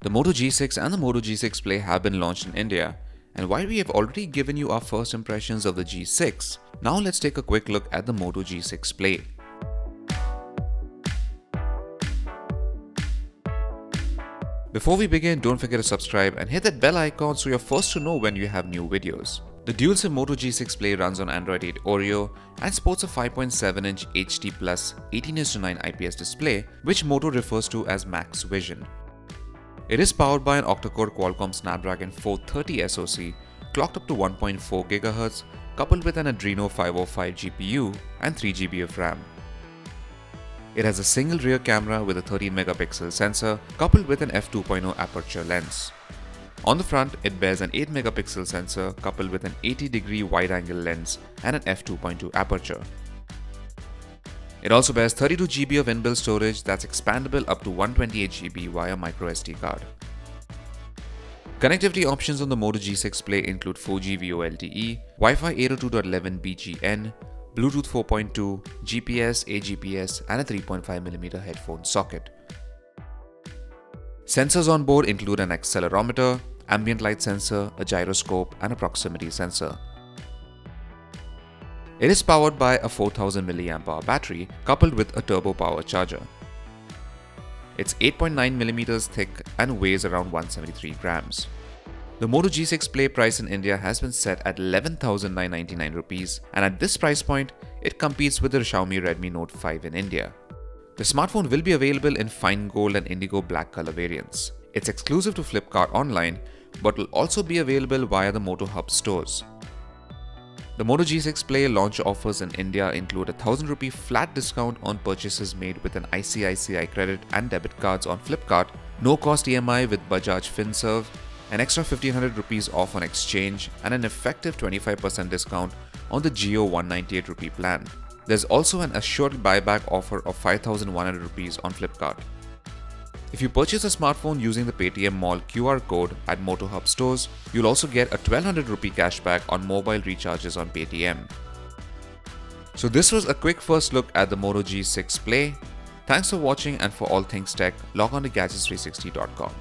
The Moto G6 and the Moto G6 Play have been launched in India, and while we have already given you our first impressions of the G6, now let's take a quick look at the Moto G6 Play. Before we begin, don't forget to subscribe and hit that bell icon so you're first to know when you have new videos. The dual-SIM Moto G6 Play runs on Android 8 Oreo and sports a 5.7-inch HD Plus 18:9 IPS display, which Moto refers to as Max Vision. It is powered by an octa-core Qualcomm Snapdragon 430 SoC, clocked up to 1.4 GHz, coupled with an Adreno 505 GPU and 3 GB of RAM. It has a single rear camera with a 13-megapixel sensor, coupled with an f2.0 aperture lens. On the front, it bears an 8-megapixel sensor, coupled with an 80-degree wide-angle lens and an f2.2 aperture. It also bears 32 GB of inbuilt storage that's expandable up to 128 GB via microSD card. Connectivity options on the Moto G6 Play include 4G VoLTE, Wi-Fi 802.11 BGN, Bluetooth 4.2, GPS, AGPS, and a 3.5mm headphone socket. Sensors on board include an accelerometer, ambient light sensor, a gyroscope, and a proximity sensor. It is powered by a 4000 mAh battery coupled with a turbo power charger. It's 8.9mm thick and weighs around 173 grams. The Moto G6 Play price in India has been set at 11,999 rupees, and at this price point, it competes with the Xiaomi Redmi Note 5 in India. The smartphone will be available in fine gold and indigo black color variants. It's exclusive to Flipkart online, but will also be available via the Moto Hub stores. The Moto G6 Play launch offers in India include a 1,000 rupee flat discount on purchases made with an ICICI credit and debit cards on Flipkart, no cost EMI with Bajaj FinServe, an extra 1500 rupees off on exchange, and an effective 25% discount on the Jio 198 rupee plan. There's also an assured buyback offer of 5,100 rupees on Flipkart. If you purchase a smartphone using the Paytm Mall QR code at Moto Hub stores, you'll also get a 1200 rupee cashback on mobile recharges on Paytm. So this was a quick first look at the Moto G6 Play. Thanks for watching, and for all things tech, log on to gadgets360.com.